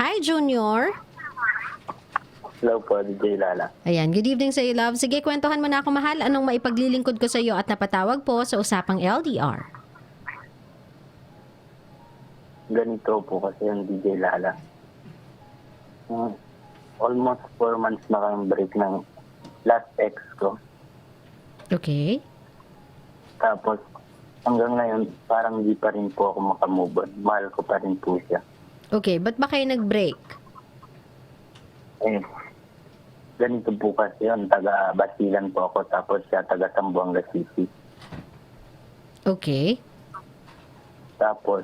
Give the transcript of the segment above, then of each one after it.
Hi, Junior. Hello po, DJ Lala. Ayan, good evening sa iyo, love. Sige, kwentuhan mo na ako, mahal. Anong maipaglilingkod ko sa iyo at napatawag po sa usapang LDR? Ganito po kasi yung DJ Lala. Almost 4 months na kami break ng last ex ko. Okay. Tapos hanggang ngayon, parang di pa rin po ako makamove on. Mahal ko pa rin po siya. Okay, ba't ba kayo nag-break? Eh, ganito po kasi yun. Taga-Basilan po ako. Tapos siya taga-Zamboanga City. Okay. Tapos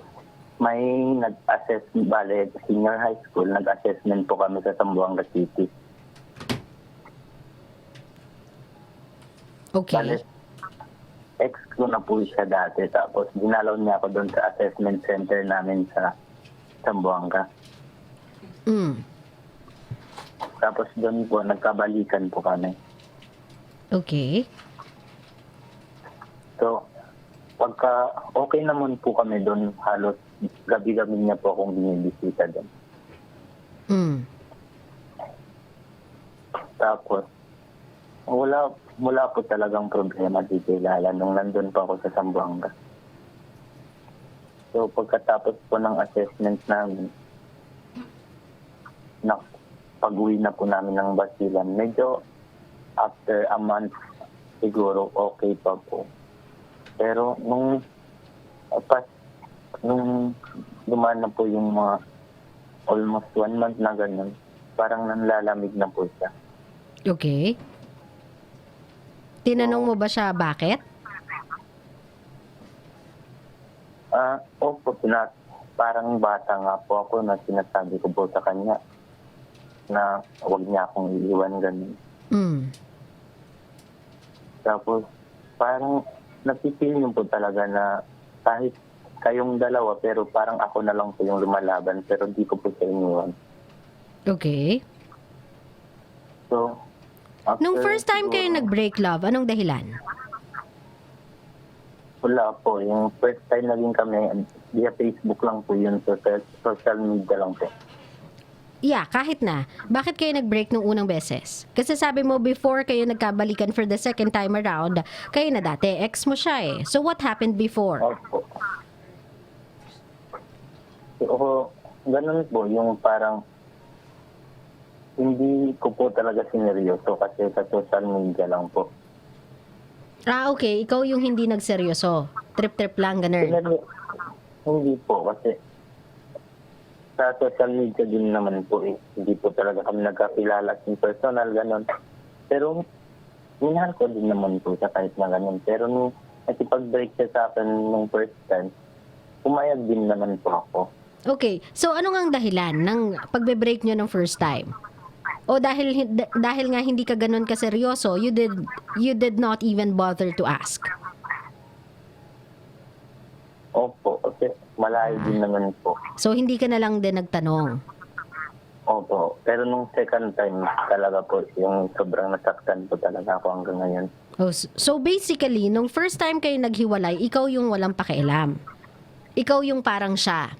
may nag-assess, bale, senior high school, nag-assessment po kami sa Zamboanga City. Okay. Bale, ex ko na po siya dati. Tapos dinalaw niya ako doon sa assessment center namin sa Zamboanga. Mm. Tapos doon po, nagkabalikan po kami. Okay. So, pagka okay naman po kami doon, halos gabi-gabi niya po akong binibisita doon. Mm. Tapos, wala po talagang problema dito, Lala, nung nandun pa ako sa Zamboanga. So, pagkatapos po ng assessment namin, pag-uwi na po namin ng Basilan, medyo after a month, siguro okay pa po. Pero nung dumaan na po yung mga almost 1 month na ganun, parang nanlalamig na po siya. Okay. Tinanong mo ba siya bakit? Opo, parang bata nga po ako na sinasabi ko po sa kanya na huwag niya akong iiwan ganun. Mm. Tapos parang napipil niyo po talaga na kahit kayong dalawa pero parang ako na lang po yung lumalaban pero di ko po siya iniwan. Okay. So, Nung first time kayo nag-break, love, anong dahilan? Wala po. Yung first time naging kami, via Facebook lang po yun. Social media lang po. Yeah, kahit na. Bakit kayo nag-break nung unang beses? Kasi sabi mo before kayo nagkabalikan for the second time around, kayo na dati, ex mo siya eh. So what happened before? Opo. So, ganun po. Yung parang hindi ko po talaga sineryoso kasi sa social media lang po. Ah, okay. Ikaw yung hindi nagseryoso. Trip-trip lang, ganun. Hindi po kasi sa social media din naman po eh. Hindi po talaga kami nagkakilala in personal, ganun. Pero minahal ko din naman po siya kahit na ganun. Pero nung nakipag-break siya sa akin nung first time, pumayag din naman po ako. Okay. So ano nga ang dahilan ng pagbe-break nyo ng first time? O dahil nga hindi ka ganun kaseryoso, you did not even bother to ask? Opo, kasi malayo din naman po. So hindi ka na lang din nagtanong? Opo, pero nung second time talaga po, yung sobrang nasaktan po talaga ako hanggang ngayon. Oh, so basically, nung first time kayo naghiwalay, ikaw yung walang pakialam. Ikaw yung parang siya.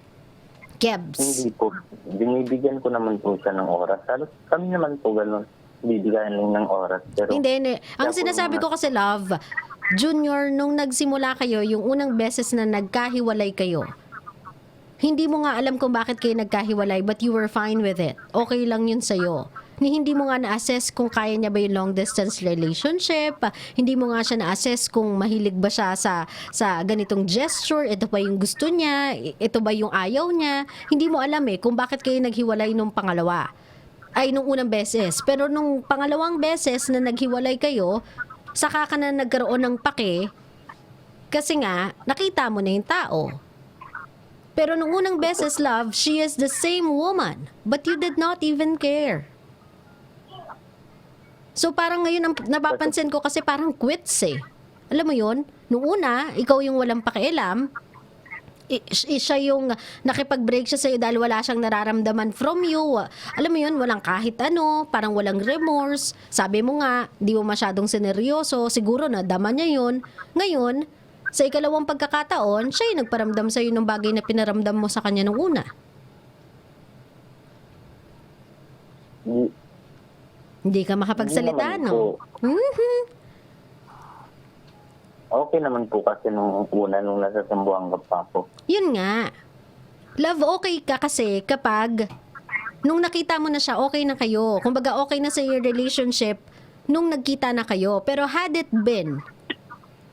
Kebs. Hindi po. Binibigyan ko naman po siya ng oras. Halos kami naman po gano'n. Bibigyan lang ng oras. Pero Hindi. Ang sinasabi ko kasi, love, Junior, nung nagsimula kayo, yung unang beses na nagkahiwalay kayo, hindi mo nga alam kung bakit kayo nagkahiwalay but you were fine with it. Okay lang yun sa'yo. Hindi mo nga na-assess kung kaya niya ba yung long distance relationship. Hindi mo nga siya na-assess kung mahilig ba siya sa ganitong gesture. Ito ba yung gusto niya? Ito ba yung ayaw niya? Hindi mo alam kung bakit kayo naghiwalay nung pangalawa. Ay, nung unang beses. Pero nung pangalawang beses na naghiwalay kayo, saka ka na nagkaroon ng pake kasi nga, nakita mo na yung tao. Pero nung unang beses, love, she is the same woman. But you did not even care. So parang ngayon ang napapansin ko kasi parang quits eh. Alam mo yun? Nung una, ikaw yung walang pakialam. Siya yung nakipag-break siya sa'yo dahil wala siyang nararamdaman from you. Alam mo yun, walang kahit ano, parang walang remorse. Sabi mo nga, di mo masyadong sineryoso. Siguro na dama niya yun. Ngayon, sa ikalawang pagkakataon, siya yung nagparamdam sa'yo ng bagay na pinaramdam mo sa kanya nung una. Hindi, Hindi ka makapagsalita, hindi naman no? Mhm. okay naman po kasi nung una, nung nasa Zamboanga pa ako. Yun nga. Love, okay ka kasi kapag nung nakita mo na siya, okay na kayo. Kumbaga, okay na sa your relationship nung nagkita na kayo. Pero had it been,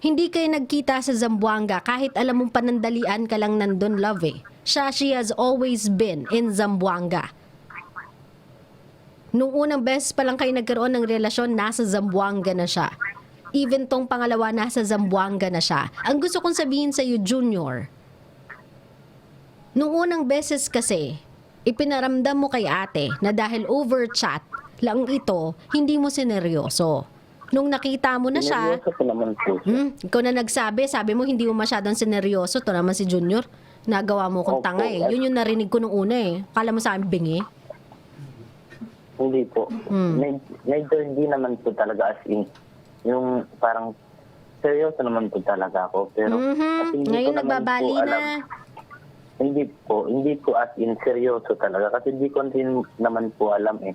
hindi kayo nagkita sa Zamboanga kahit alam mong panandalian ka lang nandun, love eh. She has always been in Zamboanga. Nung unang beses pa lang kayo nagkaroon ng relasyon, nasa Zamboanga na siya. Even tong pangalawa, nasa Zamboanga na siya. Ang gusto kong sabihin sa iyo, Junior, nung unang beses kasi, ipinaramdam mo kay ate na dahil over chat lang ito, hindi mo sineryoso. Nung nakita mo na siya, Sineryoso ko naman po siya. ikaw na nagsabi, sabi mo hindi mo masyadong sineryoso. Ito naman si Junior, nagawa mo kong Opo, tanga eh. Yun yung narinig ko nung una eh. Kala mo sa akin bingi. Hindi po. Medyo hindi naman po talaga as in. Yung parang seryoso naman po talaga ako. Pero at hindi ko Ngayon naman nagbabali po alam. na. Hindi po as in seryoso talaga. Kasi hindi ko din naman po alam eh.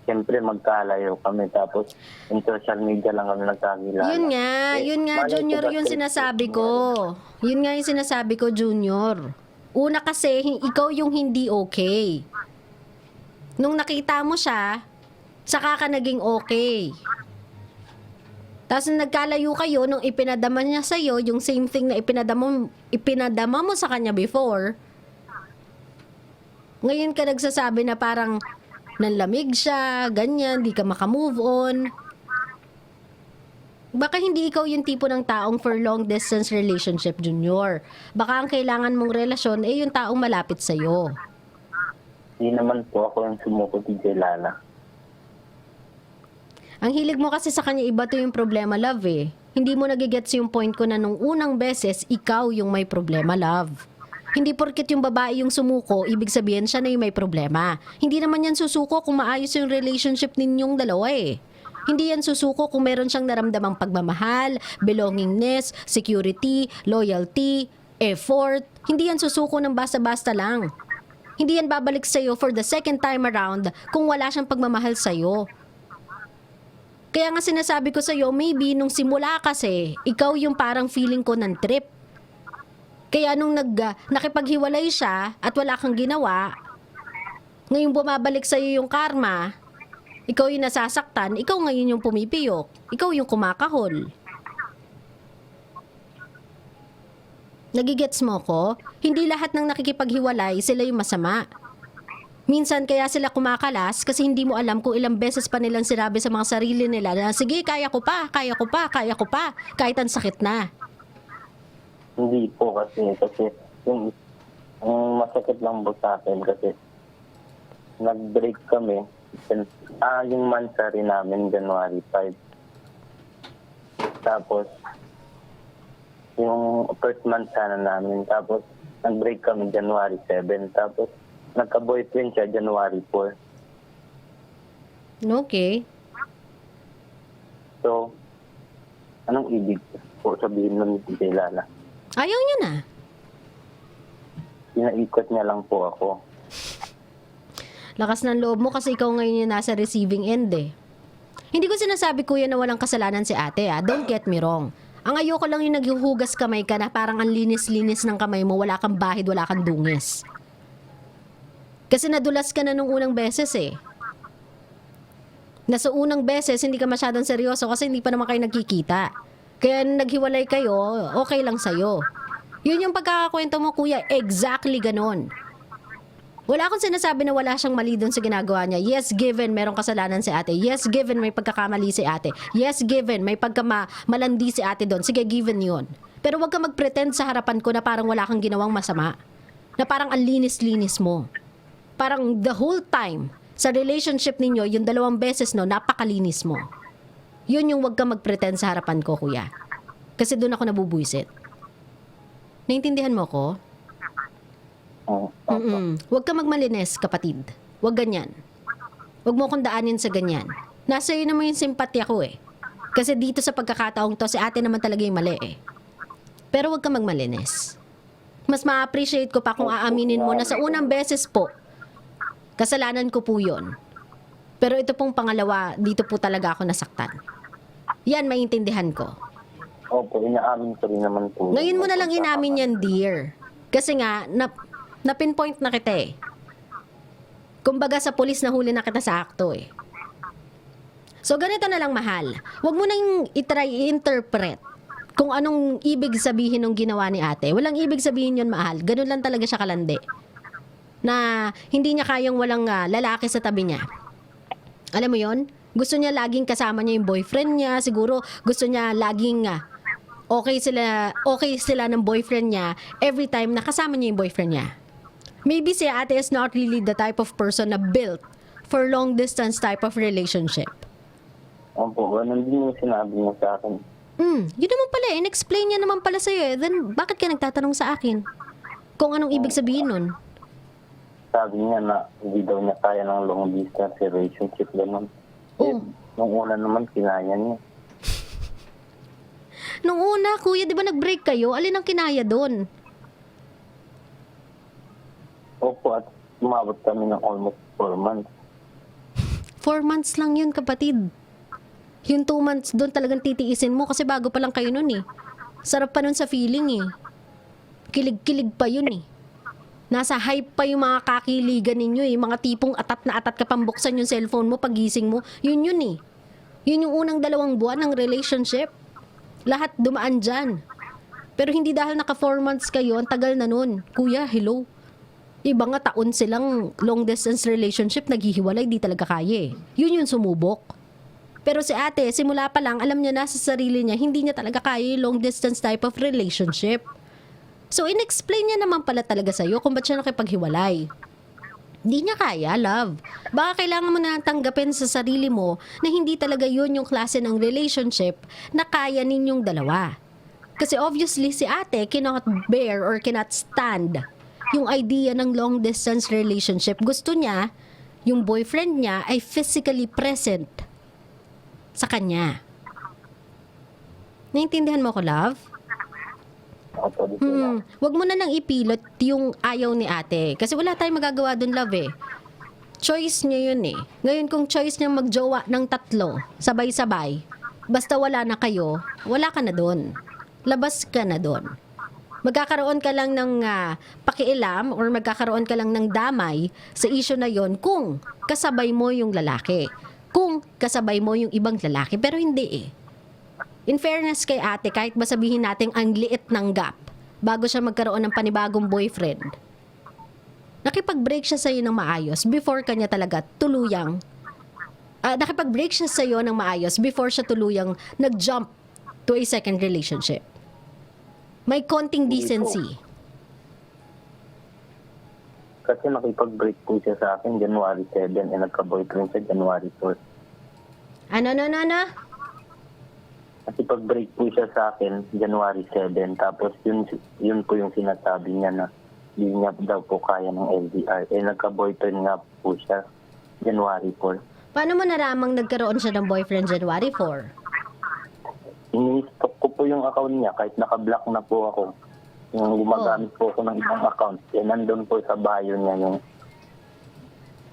Siyempre magkalayo kami tapos in social media lang kami nagkakilala. Yun nga, malay ko Junior, ba yung sa- sinasabi ko. Yun nga yung sinasabi ko, Junior. Una kasi, ikaw yung hindi okay. Nung nakita mo siya, saka ka naging okay. Tapos nung nagkalayo kayo, nung ipinadama niya sa'yo, yung same thing na ipinadama mo sa kanya before, ngayon ka nagsasabi na parang nanlamig siya, ganyan, di ka makamove on. Baka hindi ikaw yung tipo ng taong for long distance relationship, Junior. Baka ang kailangan mong relasyon ay yung taong malapit sa'yo. Hindi naman po ako yung sumuko kay Jelala. Ang hilig mo kasi sa kanya, iba to yung problema, love eh. Hindi mo nagigets yung point ko na nung unang beses, ikaw yung may problema, love. Hindi porket yung babae yung sumuko, ibig sabihin siya na yung may problema. Hindi naman yan susuko kung maayos yung relationship ninyong dalawa eh. Hindi yan susuko kung meron siyang naramdamang pagmamahal, belongingness, security, loyalty, effort. Hindi yan susuko ng basta-basta lang. Hindi yan babalik sa'yo for the second time around kung wala siyang pagmamahal sa'yo. Kaya nga sinasabi ko sa'yo, maybe nung simula kasi, ikaw yung parang feeling ko ng trip. Kaya nung nakipaghiwalay siya at wala kang ginawa, ngayon bumabalik sa'yo yung karma, ikaw yung nasasaktan, ikaw ngayon yung pumipiyok, ikaw yung kumakahol. Nagigets mo ko? Hindi lahat ng nakikipaghiwalay, sila yung masama. Minsan kaya sila kumakalas kasi hindi mo alam kung ilang beses pa nilang sinabi sa mga sarili nila na sige, kaya ko pa, kaya ko pa, kaya ko pa, kahit ang sakit na. Hindi po kasi yung ang masakit lang po sa akin kasi nag-break kami. Yung mansari namin January 5. Tapos yung first month sana namin. Tapos nag-break kami January 7. Tapos nagka-boyfriend siya January 4. Okay. So, anong ibig po sabihin nun si Lala? Ayaw niya na. Pinaikot niya lang po ako. Lakas ng loob mo kasi ikaw ngayon yung nasa receiving end eh. Hindi ko sinasabi kuya na walang kasalanan si ate ah. Don't get me wrong. Ang ayoko lang yung naghuhugas kamay ka na parang ang linis-linis ng kamay mo, wala kang bahid, wala kang dungis. Kasi nadulas ka na nung unang beses eh. Nasa unang beses, hindi ka masyadong seryoso kasi hindi pa naman kayo nagkikita. Kaya nung naghiwalay kayo, okay lang sa'yo. Yun yung pagkakakwento mo kuya, exactly ganon. Wala akong sinasabi na wala siyang mali doon sa ginagawa niya. Yes, given, merong kasalanan si ate. Yes, given, may pagkakamali si ate. Yes, given, may pagkamalandi si ate doon. Sige, given yun. Pero wag ka mag-pretend sa harapan ko na parang wala kang ginawang masama. Na parang ang linis-linis mo. Parang the whole time, sa relationship ninyo, yung 2 beses no, napakalinis mo. Yun yung wag ka mag-pretend sa harapan ko, kuya. Kasi doon ako nabubuisit. Naintindihan mo ko? Huwag ka magmalinis, kapatid. Huwag ganyan. Huwag mo kong daanin sa ganyan. Nasa iyo naman yung simpatya ko eh. Kasi dito sa pagkakataong to, si ate naman talaga yung mali eh. Pero huwag ka magmalinis. Mas ma-appreciate ko pa kung aaminin mo na sa unang beses po, kasalanan ko po yun. Pero ito pong pangalawa, dito po talaga ako nasaktan. Yan, maintindihan ko. Opo, inaamin ko rin naman po. Ngayon mo na lang inamin yan, dear. Kasi nga, na-pinpoint na kita eh. Kumbaga sa polis nahuli na kita sa akto eh. So ganito na lang, mahal. Huwag mo nang itry i-interpret kung anong ibig sabihin ng ginawa ni ate. Walang ibig sabihin yun, mahal. Ganun lang talaga siya kalandi. Na hindi niya kayang walang lalaki sa tabi niya. Alam mo yon? Gusto niya laging kasama niya yung boyfriend niya. Siguro gusto niya laging okay sila ng boyfriend niya every time na kasama niya yung boyfriend niya. Maybe si ate is not really the type of person na built for long distance type of relationship. Opo, ganun din yung sinabi niya sa akin. Yun naman pala, in-explain niya naman pala sa'yo eh. Then, bakit ka nagtatanong sa akin? Kung anong ibig sabihin nun? Sabi niya na hindi daw niya kaya ng long distance relationship, ganun. Oh. Nung una naman, kinaya niya. Nung una, kuya, di ba nag-break kayo? Alin ang kinaya doon? Opo, at umabot kami ng almost 4 months. 4 months lang yun, kapatid. Yung 2 months doon talagang titiisin mo kasi bago pa lang kayo nun eh. Sarap pa nun sa feeling eh. Kilig-kilig pa yun eh. Nasa hype pa yung mga kakiligan ninyo eh. Mga tipong atat na atat ka pang buksan yung cellphone mo pagising mo. Yun eh. Yun yung unang 2 buwan ng relationship. Lahat dumaan dyan. Pero hindi dahil naka 4 months kayo, ang tagal na nun. Kuya, hello. Iba nga taon silang long distance relationship, naghihiwalay, di talaga kaya eh. Yun yung sumubok. Pero si ate, simula pa lang, alam niya na sa sarili niya, hindi niya talaga kaya yung long distance type of relationship. So, in-explain niya naman pala talaga sa'yo kung ba't siya nakipaghiwalay. Hindi niya kaya, love. Baka kailangan mo na tanggapin sa sarili mo na hindi talaga yun yung klase ng relationship na kaya ninyong dalawa. Kasi obviously, si ate cannot bear or cannot stand yung idea ng long distance relationship. Gusto niya, yung boyfriend niya ay physically present sa kanya. Naintindihan mo ko, love? Opo, di po na. Wag mo na nang ipilot yung ayaw ni ate. Kasi wala tayong magagawa dun, love eh. Choice niya yun eh. Ngayon kung choice niya magjowa ng 3, sabay-sabay, basta wala na kayo, wala ka na dun. Labas ka na dun. Magkakaroon ka lang ng pakialam or magkakaroon ka lang ng damay sa issue na yon kung kasabay mo yung lalaki. Kung kasabay mo yung ibang lalaki. Pero hindi eh. In fairness kay ate, kahit ba sabihin natin ang liit ng gap bago siya magkaroon ng panibagong boyfriend, nakipag-break siya sa'yo ng maayos before kanya talaga tuluyang nakipag-break siya sa'yo ng maayos before siya tuluyang nag-jump to a second relationship. May konting decency. Kasi nakipag-break po siya sa akin January 7 and nagka-boyfriend siya January 4. Ano? Nakipag-break po siya sa akin January 7. Tapos yun po yung sinasabi niya na hindi niya daw po kaya ng LDR. Nagka-boyfriend nga po siya January 4. Paano mo naramang nagkaroon siya ng boyfriend January 4? Ini-stop ko po yung account niya kahit naka-block na po ako. Yung gumagamit po ako ng ibang account. Nandun po sa bio niya yung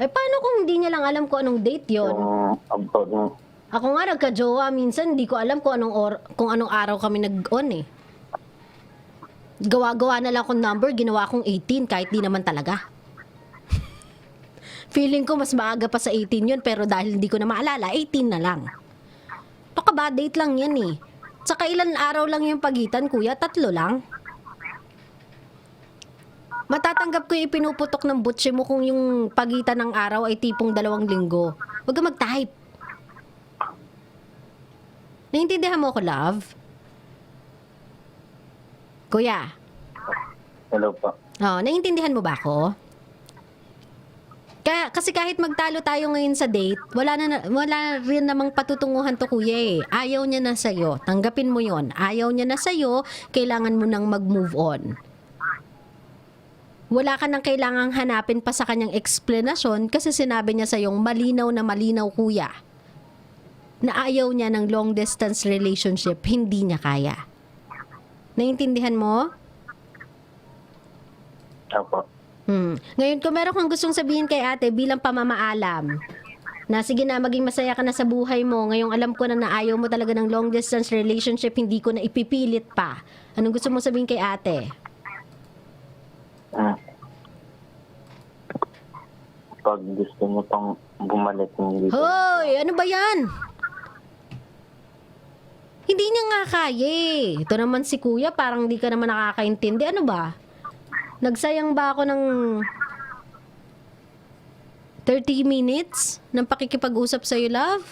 Paano kung hindi niya lang alam kung anong date yon? yung Ako nga nagka-jowa minsan, hindi ko alam kung anong araw kami nag-on eh. Gawa-gawa na lang akong number, ginawa kong 18 kahit di naman talaga. Feeling ko mas maaga pa sa 18 yun, pero dahil hindi ko na maalala, 18 na lang. Baka ba date lang yan eh. Tsaka ilan araw lang yung pagitan, kuya? 3 lang. Matatanggap ko yung ipinuputok ng butse mo kung yung pagitan ng araw ay tipong 2 linggo. Huwag ka mag-type. Naiintindihan mo ako, love? Kuya? hello po. Naiintindihan mo ba ako? Kasi kahit magtalo tayo ngayon sa date, wala rin namang patutunguhan to, kuya eh. Ayaw niya na sa'yo. Tanggapin mo yon. Ayaw niya na sa'yo, kailangan mo nang mag-move on. Wala ka nang kailangang hanapin pa sa kanyang explanation kasi sinabi niya sa'yong malinaw na malinaw, kuya, na ayaw niya ng long distance relationship, hindi niya kaya. Naiintindihan mo? Opo. Ngayon, kung meron kang gustong sabihin kay ate bilang pamamaalam Na sige na, maging masaya ka na sa buhay mo. Ngayong alam ko na ayaw mo talaga ng long distance relationship, hindi ko na ipipilit pa. Anong gusto mo sabihin kay ate? Ah. Pag gusto mo pang bumalik, hindi ko. Hoy! Ano ba yan? Hindi niya nga kaya eh. Ito naman si kuya, parang di ka naman nakakaintindi. Ano ba? Nagsayang ba ako ng 30 minutes ng pakikipag-usap sa'yo, love?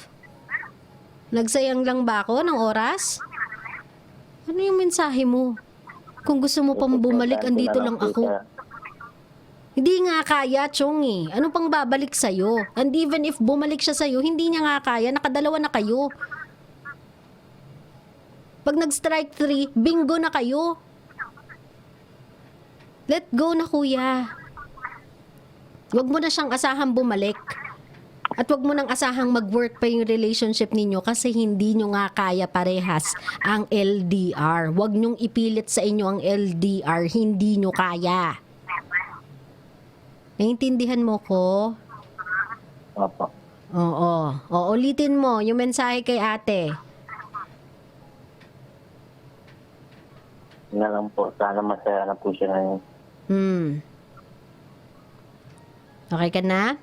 Nagsayang lang ba ako ng oras? Ano yung mensahe mo? Kung gusto mo pang bumalik, andito lang ako. Hindi nga kaya, Chong eh. Ano pang babalik sa'yo? And even if bumalik siya sa'yo, hindi niya nga kaya. Nakadalawa na kayo. Pag nag-strike 3, bingo na kayo. Let go na, kuya. Huwag mo na siyang asahang bumalik. At huwag mo nang asahang mag-work pa yung relationship ninyo kasi hindi nyo nga kaya parehas ang LDR. Huwag nyong ipilit sa inyo ang LDR. Hindi nyo kaya. Naiintindihan mo ko? Opo. Oo. O, ulitin mo yung mensahe kay ate. Yun na lang po. Sana masaya na po siya ngayon. Okay ka na?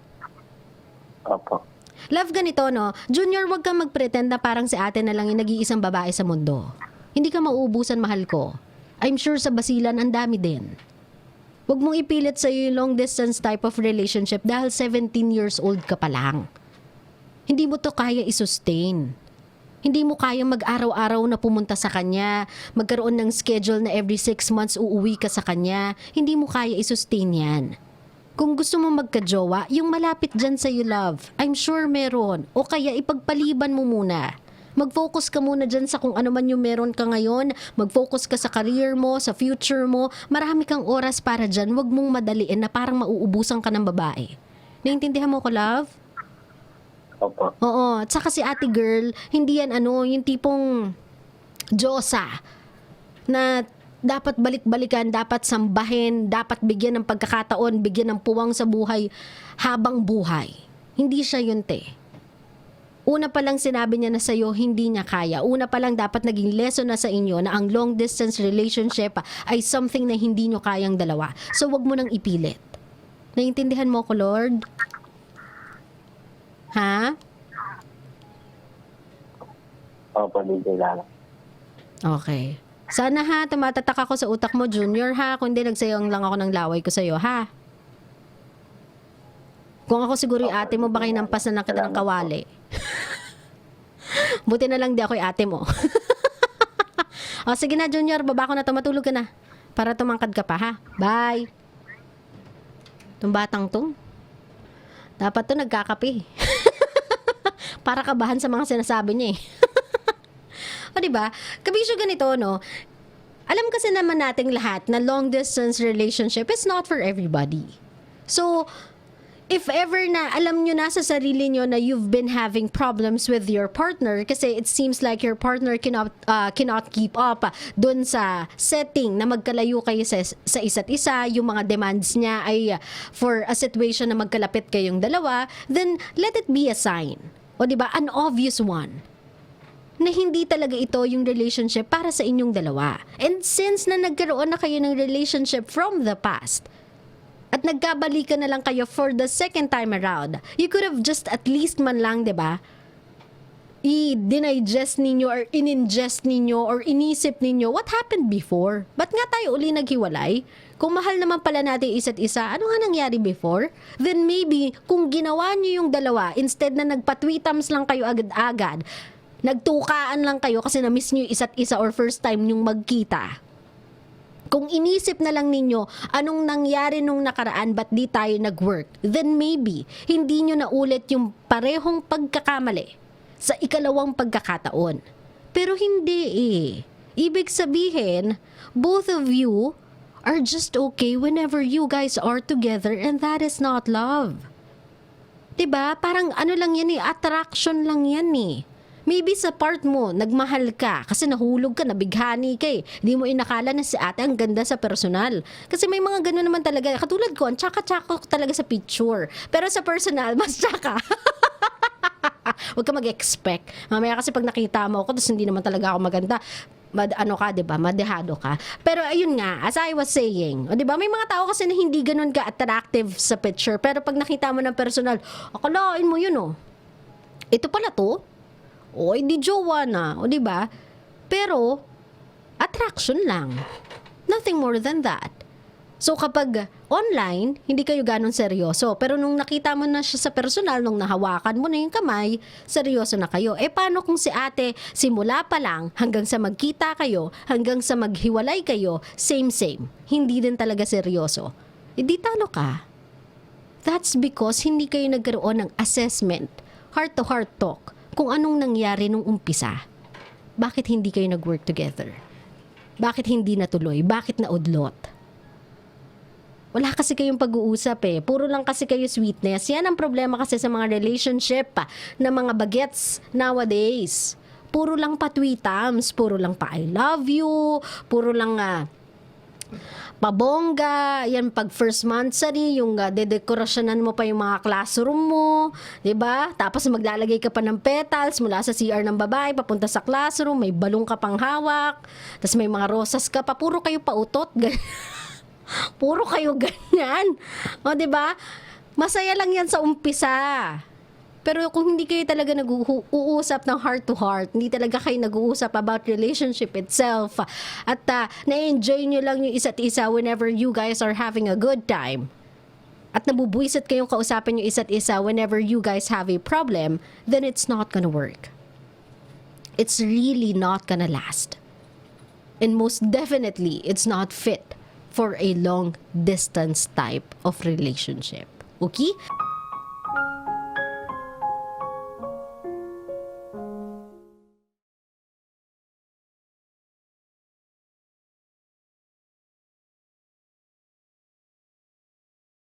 Opo. Love, ganito, no? Junior, wag kang mag-pretend na parang si ate na lang yung nag-iisang babae sa mundo. Hindi ka mauubusan, mahal ko. I'm sure sa basilan, ang dami din. Wag mong ipilit sa'yo yung long distance type of relationship dahil 17 years old ka pa lang. Hindi mo to kaya isustain. Hindi mo kaya mag-araw-araw na pumunta sa kanya, magkaroon ng schedule na every 6 months uuwi ka sa kanya. Hindi mo kaya isustain yan. Kung gusto mo magka-jowa, yung malapit dyan sa'yo, love, I'm sure meron. O kaya ipagpaliban mo muna. Mag-focus ka muna dyan sa kung ano man yung meron ka ngayon. Mag-focus ka sa career mo, sa future mo. Marami kang oras para dyan. Huwag mong madaliin na parang mauubusan ka ng babae. Naintindihan mo ko, love? Opo. Oo. At saka si ate girl, hindi yan yung tipong Diyosa na dapat balik-balikan, dapat sambahin, dapat bigyan ng pagkakataon, bigyan ng puwang sa buhay habang buhay. Hindi siya yun, te. Una pa lang sinabi niya na sa'yo, hindi niya kaya. Una pa lang dapat naging lesson na sa inyo na ang long distance relationship ay something na hindi nyo kayang dalawa. So, wag mo nang ipilit. Naiintindihan mo ko, Lord? Ha? Opo, DJ Lala. Okay. Sana ha, tumatatak ako sa utak mo, Junior ha. Kundi nagsayang lang ako ng laway ko sa'yo, ha? Kung ako siguro yung ate mo, baka inampas na lang kita ng kawali. Buti na lang di ako yung ate mo. O sige na, Junior, baba ko na to, matulog ka na. Para tumangkad ka pa, ha? Bye. Itong batang to. Dapat to nagkakape. Para kabahan sa mga sinasabi niya eh. O diba? Kabisyo ganito, no? Alam kasi naman nating lahat na long distance relationship is not for everybody. So, if ever na alam nyo na sa sarili nyo na you've been having problems with your partner kasi it seems like your partner cannot keep up dun sa setting na magkalayo kayo sa isa't isa, yung mga demands niya ay for a situation na magkalapit kayong dalawa, then let it be a sign. O diba? An obvious one. Na hindi talaga ito yung relationship para sa inyong dalawa. And since na nagkaroon na kayo ng relationship from the past, at nagkabalikan na lang kayo for the second time around, you could have just at least man lang, diba, i-digest ninyo or in-ingest ninyo or inisip ninyo what happened before. Ba't nga tayo uli naghiwalay? Kung mahal naman pala natin isa't isa, ano nga nangyari before? Then maybe, kung ginawa nyo yung dalawa, instead na nagpa-tweetums lang kayo agad-agad, nagtukaan lang kayo kasi na-miss nyo yung isa't isa or first time nyong magkita. Kung inisip na lang ninyo anong nangyari nung nakaraan ba't di tayo nag-work, then maybe hindi nyo na ulit yung parehong pagkakamali sa ikalawang pagkakataon. Pero hindi eh. Ibig sabihin, both of you are just okay whenever you guys are together and that is not love. 'Di ba? Parang ano lang yan eh, attraction lang yan eh. Maybe sa part mo, nagmahal ka kasi nahulog ka, nabighani ka eh. Hindi mo inakala na si ate ang ganda sa personal. Kasi may mga gano'n naman talaga. Katulad ko, ang tsaka-tsaka talaga sa picture. Pero sa personal, mas tsaka. Huwag ka mag-expect. Mamaya kasi pag nakita mo ako, tapos hindi naman talaga ako maganda, ano ka, 'di ba? Madehado ka. Pero ayun nga, as I was saying, 'di ba? May mga tao kasi na hindi ganoon ka-attractive sa picture, pero pag nakita mo ng personal, akalain mo 'yun oh. Ito pala to. O di jowa na, o 'di ba? Pero attraction lang. Nothing more than that. So kapag online, hindi kayo ganon seryoso. Pero nung nakita mo na siya sa personal, nung nahawakan mo na yung kamay, seryoso na kayo. Paano kung si ate, simula pa lang, hanggang sa magkita kayo, hanggang sa maghiwalay kayo, same. Hindi din talaga seryoso. Di talo ka. That's because hindi kayo nagkaroon ng assessment, heart-to-heart talk, kung anong nangyari nung umpisa. Bakit hindi kayo nag-work together? Bakit hindi natuloy? Bakit naudlot? Wala kasi kayong pag-uusap Puro lang kasi kayo sweetness. Yan ang problema kasi sa mga relationship na mga bagets nowadays. Puro lang pa-tweetams, puro lang pa I love you, puro lang pabongga, yan pag first monthsary, yung dedekorasyonan mo pa yung mga classroom mo, 'di ba? Tapos maglalagay ka pa ng petals mula sa CR ng babae papunta sa classroom, may balong ka pang hawak, tapos may mga rosas ka pa, puro kayo pautot. Puro kayo ganyan. O, 'di ba? Masaya lang 'yan sa umpisa. Pero kung hindi kayo talaga nag-uusap ng heart to heart, hindi talaga kayo nag-uusap about relationship itself, at na-enjoy nyo lang yung isa't isa whenever you guys are having a good time, at nabubuisit kayong kausapin yung isa't isa whenever you guys have a problem, then it's not gonna work. It's really not gonna last. And most definitely, it's not fit for a long distance type of relationship. Okay?